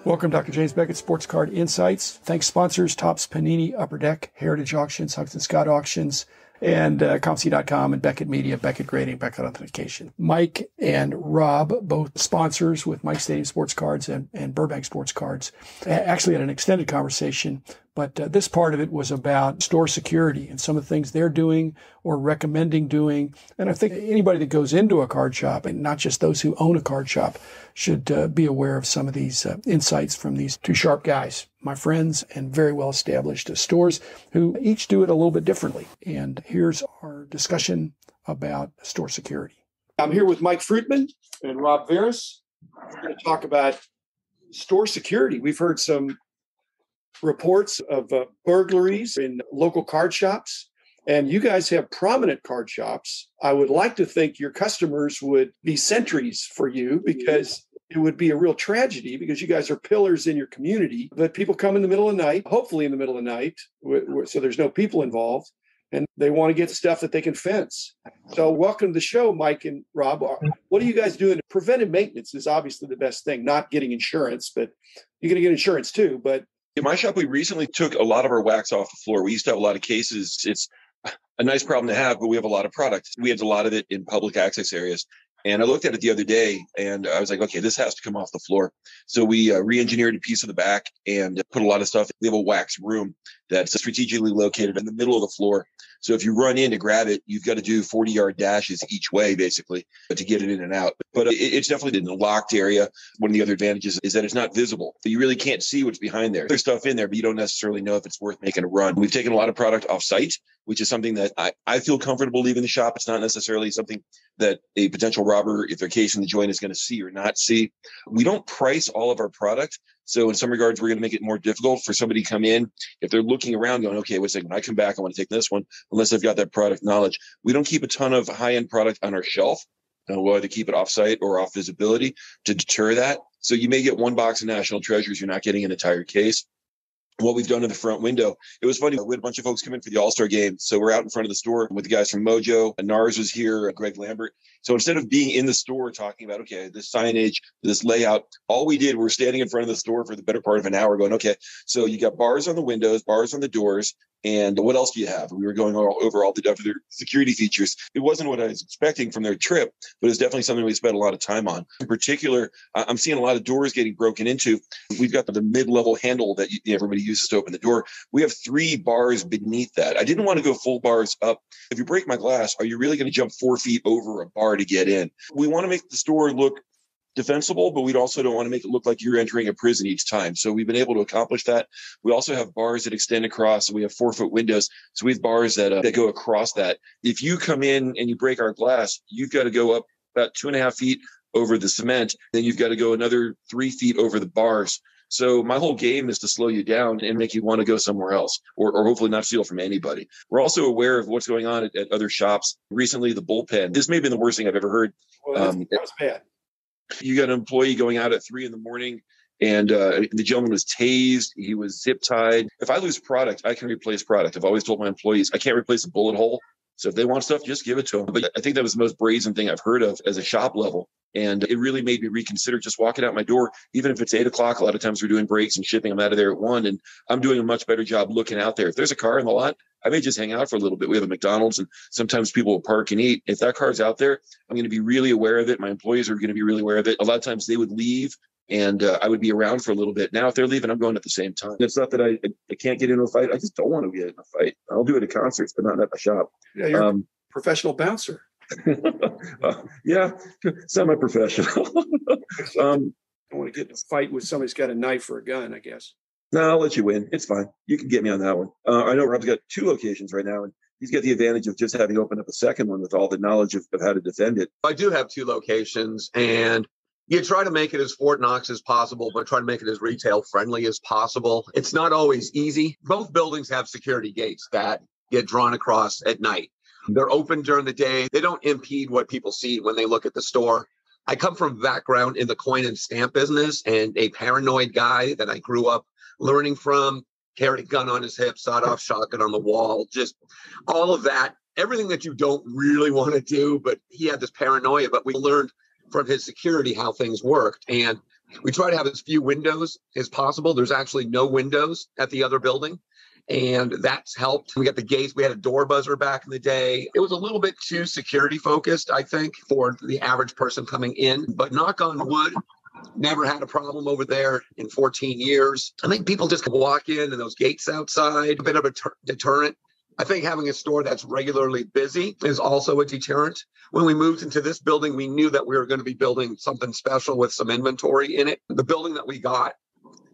Welcome, Dr. James Beckett, Sports Card Insights. Thanks sponsors, Topps, Panini, Upper Deck, Heritage Auctions, Huggins Scott Auctions, and ComC.com and Beckett Media, Beckett Grading, Beckett Authentication. Mike and Rob, both sponsors with Mike Stadium Sports Cards and Burbank Sports Cards, actually had an extended conversation, but this part of it was about store security and some of the things they're doing or recommending doing. And I think anybody that goes into a card shop, and not just those who own a card shop, should be aware of some of these insights from these two sharp guys, my friends, and very well-established stores who each do it a little bit differently. And here's our discussion about store security. I'm here with Mike Fruitman and Rob Veras. We're going to talk about store security. We've heard some reports of burglaries in local card shops, and you guys have prominent card shops. I would like to think your customers would be sentries for you, because it would be a real tragedy, because you guys are pillars in your community. But people come in the middle of the night, hopefully in the middle of the night, so there's no people involved, and they want to get stuff that they can fence. So welcome to the show, Mike and Rob. What are you guys doing? Preventive maintenance is obviously the best thing, not getting insurance, but you're going to get insurance too. But in my shop, we recently took a lot of our wax off the floor. We used to have a lot of cases. It's a nice problem to have, but we have a lot of product. We had a lot of it in public access areas. And I looked at it the other day and I was like, okay, this has to come off the floor. So we re-engineered a piece of the back and put a lot of stuff. We have a wax room that's strategically located in the middle of the floor. So if you run in to grab it, you've got to do 40-yard dashes each way, basically, to get it in and out. But it's definitely in a locked area. One of the other advantages is that it's not visible. You really can't see what's behind there. There's stuff in there, but you don't necessarily know if it's worth making a run. We've taken a lot of product off site, which is something that I feel comfortable leaving the shop. It's not necessarily something that a potential robber, if they're casing the joint, is going to see or not see. We don't price all of our product. So in some regards, we're going to make it more difficult for somebody to come in. If they're looking around going, okay, wait a second, when I come back, I want to take this one, unless I've got that product knowledge. We don't keep a ton of high-end product on our shelf. We'll either keep it off-site or off visibility to deter that. So you may get one box of National Treasures. You're not getting an entire case. What we've done in the front window, it was funny. We had a bunch of folks come in for the All-Star game. So we're out in front of the store with the guys from Mojo. Nars was here, Greg Lambert. So instead of being in the store talking about, okay, this signage, this layout, all we did, we're standing in front of the store for the better part of an hour going, okay, so you got bars on the windows, bars on the doors, and what else do you have? We were going over all the other security features. It wasn't what I was expecting from their trip, but it's definitely something we spent a lot of time on. In particular, I'm seeing a lot of doors getting broken into. We've got the mid-level handle that everybody uses to open the door. We have 3 bars beneath that. I didn't want to go full bars up. If you break my glass, are you really going to jump 4 feet over a bar to get in? We want to make the store look defensible, but we also don't want to make it look like you're entering a prison each time. So we've been able to accomplish that. We also have bars that extend across. So we have 4-foot windows. So we have bars that go across that. If you come in and you break our glass, you've got to go up about 2.5 feet over the cement. Then you've got to go another 3 feet over the bars. So my whole game is to slow you down and make you want to go somewhere else, or hopefully not steal from anybody. We're also aware of what's going on at other shops. Recently, the bullpen. This may have been the worst thing I've ever heard. Well, that was bad. You got an employee going out at 3 a.m. and the gentleman was tased. He was zip tied. If I lose product, I can replace product. I've always told my employees I can't replace a bullet hole. So if they want stuff, just give it to them. But I think that was the most brazen thing I've heard of as a shop level. And it really made me reconsider just walking out my door, even if it's 8 o'clock. A lot of times we're doing breaks and shipping. I'm out of there at 1, and I'm doing a much better job looking out there. If there's a car in the lot, I may just hang out for a little bit. We have a McDonald's, and sometimes people will park and eat. If that car's out there, I'm going to be really aware of it. My employees are going to be really aware of it. A lot of times they would leave, and I would be around for a little bit. Now, if they're leaving, I'm going at the same time. It's not that I can't get into a fight. I just don't want to get in a fight. I'll do it at concerts, but not at the shop. Yeah, you're a professional bouncer. Yeah, semi-professional. I want to get in a fight with somebody who's got a knife or a gun, I guess. No, I'll let you win. It's fine. You can get me on that one. I know Rob's got 2 locations right now, and he's got the advantage of just having opened up a second one with all the knowledge of how to defend it. I do have 2 locations, and you try to make it as Fort Knox as possible, but try to make it as retail friendly as possible. It's not always easy. Both buildings have security gates that get drawn across at night. They're open during the day. They don't impede what people see when they look at the store. I come from a background in the coin and stamp business, and a paranoid guy that I grew up learning from, carried a gun on his hip, sawed-off shotgun on the wall, just all of that, everything that you don't really want to do, but he had this paranoia. But we learned from his security how things worked. And We try to have as few windows as possible. There's actually no windows at the other building, and that's helped. We got the gates. We had a door buzzer back in the day. It was a little bit too security focused, I think, for the average person coming in. But knock on wood, never had a problem over there in 14 years. I think people just walk in and those gates outside, a bit of a deterrent. I think having a store that's regularly busy is also a deterrent. When we moved into this building, we knew that we were going to be building something special with some inventory in it. The building that we got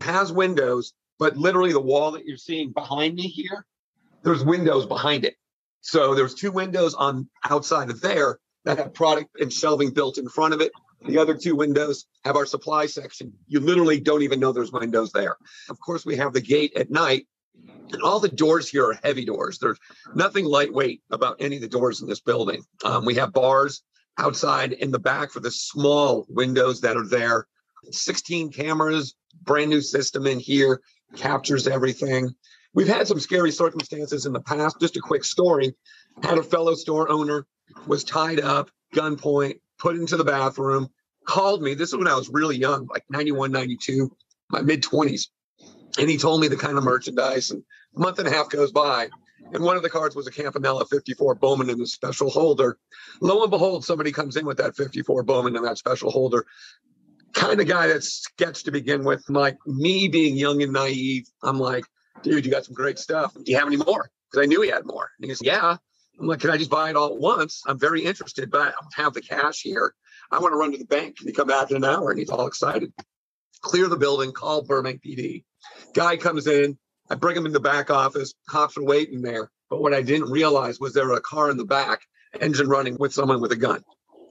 has windows, but literally the wall that you're seeing behind me here, there's windows behind it. So there's 2 windows on outside of there that have product and shelving built in front of it. The other 2 windows have our supply section. You literally don't even know there's windows there. Of course, we have the gate at night. And all the doors here are heavy doors. There's nothing lightweight about any of the doors in this building. We have bars outside in the back for the small windows that are there. 16 cameras, brand new system in here, captures everything. We've had some scary circumstances in the past. Just a quick story. Had a fellow store owner, was tied up, gunpoint, put into the bathroom, called me. This is when I was really young, like 91, 92, my mid-20s. And he told me the kind of merchandise, and a month and a half goes by. And one of the cards was a Campanella 54 Bowman in a special holder. Lo and behold, somebody comes in with that 54 Bowman in that special holder. Kind of guy that's sketched to begin with. Like me being young and naive, I'm like, dude, you got some great stuff. Do you have any more? Because I knew he had more. And he goes, yeah. I'm like, can I just buy it all at once? I'm very interested, but I don't have the cash here. I want to run to the bank. Can you come back in an hour? And he's all excited. Clear the building, call Burbank PD. Guy comes in. I bring him in the back office. Cops are waiting there. But what I didn't realize was there was a car in the back, engine running with someone with a gun.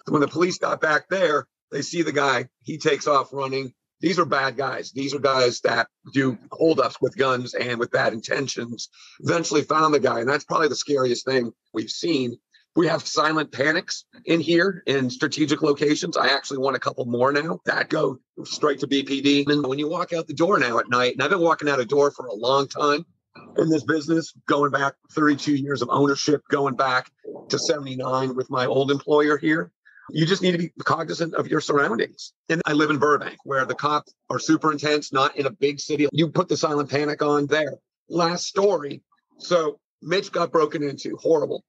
When the police got back there, they see the guy. He takes off running. These are bad guys. These are guys that do holdups with guns and with bad intentions. Eventually found the guy. And that's probably the scariest thing we've seen. We have silent panics in here in strategic locations. I actually want a couple more now that go straight to BPD. And when you walk out the door now at night, and I've been walking out a door for a long time in this business, going back 32 years of ownership, going back to 79 with my old employer here. You just need to be cognizant of your surroundings. And I live in Burbank, where the cops are super intense, not in a big city. You put the silent panic on there. Last story. So Mitch got broken into, horrible.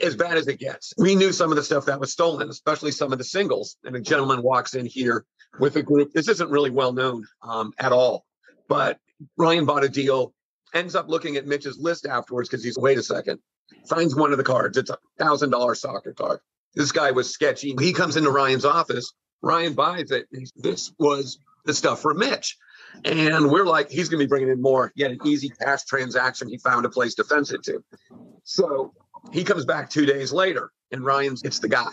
As bad as it gets. We knew some of the stuff that was stolen, especially some of the singles. And a gentleman walks in here with a group. This isn't really well known at all. But Ryan bought a deal, ends up looking at Mitch's list afterwards because he's, wait a second, finds one of the cards. It's $1,000 soccer card. This guy was sketchy. He comes into Ryan's office. Ryan buys it. This was the stuff for Mitch. And we're like, he's going to be bringing in more. He had an easy cash transaction. He found a place to fence it to. So he comes back 2 days later, and it's the guy.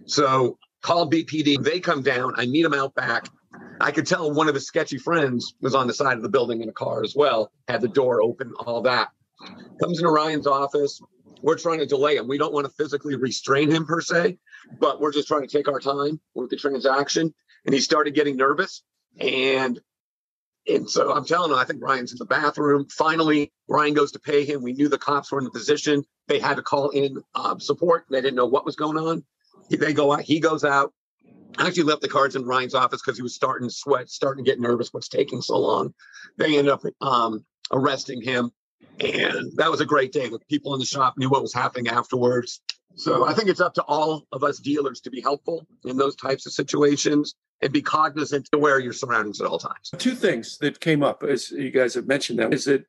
So call BPD. They come down. I meet him out back. I could tell one of his sketchy friends was on the side of the building in a car as well, had the door open, all that. Comes into Ryan's office. We're trying to delay him. We don't want to physically restrain him per se, but we're just trying to take our time with the transaction. And he started getting nervous. And so I'm telling him, I think Ryan's in the bathroom. Finally, Ryan goes to pay him. We knew the cops were in the position. They had to call in support. They didn't know what was going on. They go out. He goes out. I actually left the cards in Ryan's office because he was starting to sweat, starting to get nervous. What's taking so long? They ended up arresting him. And that was a great day. The people in the shop knew what was happening afterwards. So I think it's up to all of us dealers to be helpful in those types of situations and be cognizant to where your surroundings at all times. 2 things that came up as you guys have mentioned them is that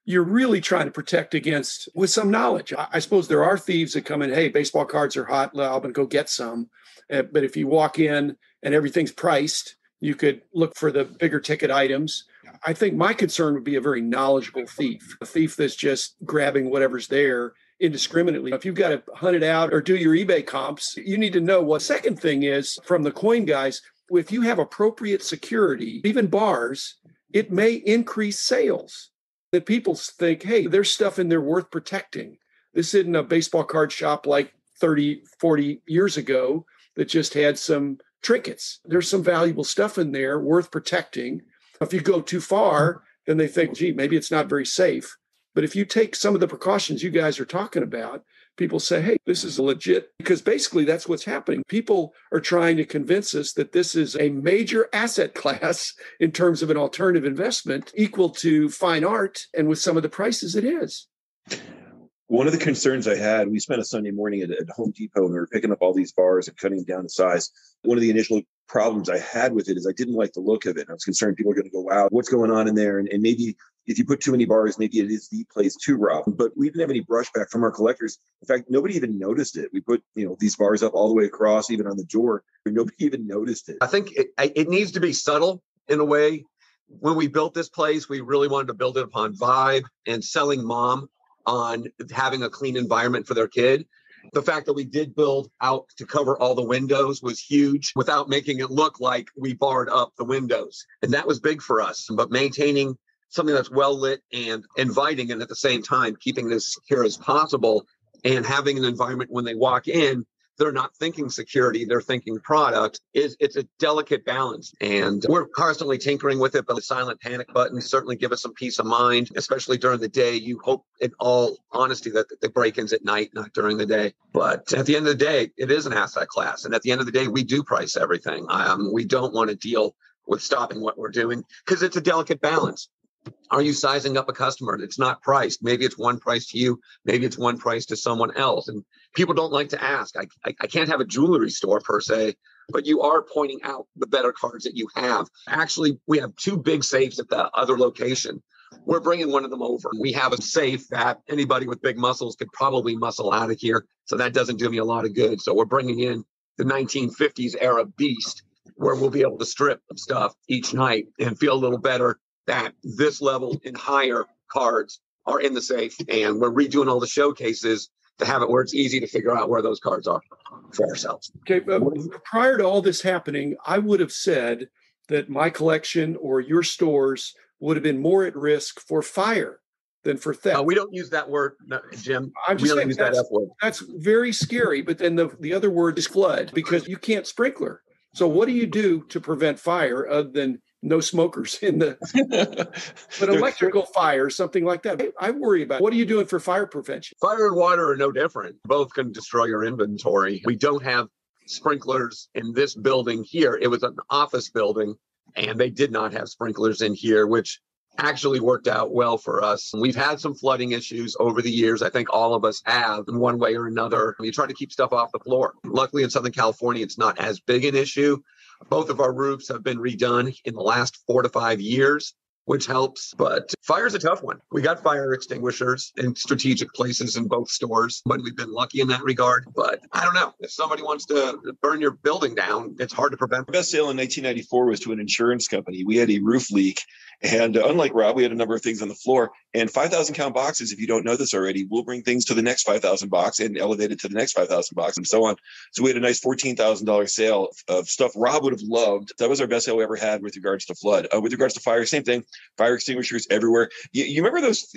you're really trying to protect against with some knowledge. I suppose there are thieves that come in, hey, baseball cards are hot, I'm going to go get some. But if you walk in and everything's priced, you could look for the bigger ticket items. I think my concern would be a very knowledgeable thief, a thief that's just grabbing whatever's there indiscriminately. If you've got to hunt it out or do your eBay comps, you need to know what. Second thing is, from the coin guys, if you have appropriate security, even bars, it may increase sales. That people think, hey, there's stuff in there worth protecting. This isn't a baseball card shop like 30, 40 years ago that just had some trinkets. There's some valuable stuff in there worth protecting. If you go too far, then they think, gee, maybe it's not very safe. But if you take some of the precautions you guys are talking about, people say, hey, this is legit, because basically that's what's happening. People are trying to convince us that this is a major asset class in terms of an alternative investment equal to fine art. And with some of the prices, it is. One of the concerns I had, we spent a Sunday morning at Home Depot and we were picking up all these bars and cutting down the size. One of the initial problems I had with it is I didn't like the look of it. I was concerned people are going to go, wow, what's going on in there? And maybe if you put too many bars, maybe it is the place to rob. But we didn't have any brushback from our collectors. In fact, nobody even noticed it. We put, these bars up all the way across, even on the door. Nobody even noticed it. I think it needs to be subtle in a way. When we built this place, we really wanted to build it upon vibe and selling mom on having a clean environment for their kid. The fact that we did build out to cover all the windows was huge without making it look like we barred up the windows. And that was big for us. But maintaining something that's well lit and inviting, and at the same time, keeping it as secure as possible and having an environment when they walk in, they're not thinking security, they're thinking product. It's a delicate balance. And we're constantly tinkering with it, but the silent panic buttons certainly give us some peace of mind, especially during the day. You hope in all honesty that the break-ins at night, not during the day. But at the end of the day, it is an asset class. And at the end of the day, we do price everything. We don't want to deal with stopping what we're doing because it's a delicate balance. Are you sizing up a customer that's not priced? Maybe it's one price to you. Maybe it's one price to someone else. And people don't like to ask. I can't have a jewelry store per se, but you are pointing out the better cards that you have. Actually, we have two big safes at the other location. We're bringing one of them over. We have a safe that anybody with big muscles could probably muscle out of here. So that doesn't do me a lot of good. So we're bringing in the 1950s era beast where we'll be able to strip stuff each night and feel a little better that this level and higher cards are in the safe. And we're redoing all the showcases to have it where it's easy to figure out where those cards are for ourselves. Okay. Prior to all this happening, I would have said that my collection or your stores would have been more at risk for fire than for theft. We don't use that word, Jim. We don't use that F word. That's very scary. But then the other word is flood because you can't sprinkler. So what do you do to prevent fire other than no smokers in the but electrical fire, something like that? I worry about. What are you doing for fire prevention? Fire and water are no different. Both can destroy your inventory. We don't have sprinklers in this building here. It was an office building, and they did not have sprinklers in here, which actually worked out well for us. We've had some flooding issues over the years. I think all of us have in one way or another. You try to keep stuff off the floor. Luckily in Southern California, it's not as big an issue. Both of our roofs have been redone in the last 4 to 5 years, which helps. But fire's a tough one. We got fire extinguishers in strategic places in both stores, but we've been lucky in that regard. But I don't know. If somebody wants to burn your building down, it's hard to prevent. The best sale in 1994 was to an insurance company. We had a roof leak. And unlike Rob, we had a number of things on the floor. And 5,000 count boxes, if you don't know this already, we'll bring things to the next 5,000 box and elevate it to the next 5,000 box and so on. So we had a nice $14,000 sale of stuff Rob would have loved. That was our best sale we ever had with regards to flood. With regards to fire, same thing. Fire extinguishers everywhere. You remember those?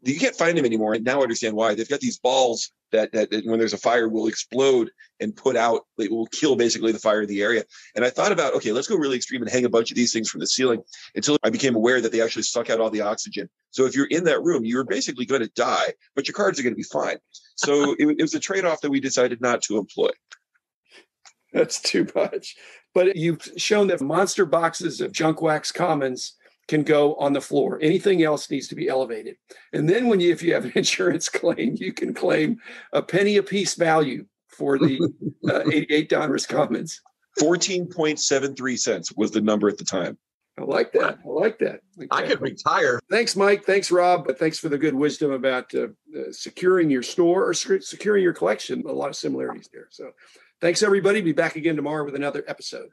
You can't find them anymore. And now I understand why. They've got these balls that when there's a fire will explode and put out, it will kill basically the fire in the area. And I thought about, okay, let's go really extreme and hang a bunch of these things from the ceiling until I became aware that they actually suck out all the oxygen. So if you're in that room, you're basically going to die, but your cards are going to be fine. So it was a trade-off that we decided not to employ. That's too much. But you've shown that monster boxes of junk wax commons can go on the floor. Anything else needs to be elevated. And then if you have an insurance claim, you can claim a penny a piece value for the 88 Donruss Commons. 14.73 cents was the number at the time. I like that. Okay. I could retire. Thanks, Mike. Thanks, Rob. But thanks for the good wisdom about securing your store or securing your collection. A lot of similarities there. So thanks, everybody. Be back again tomorrow with another episode.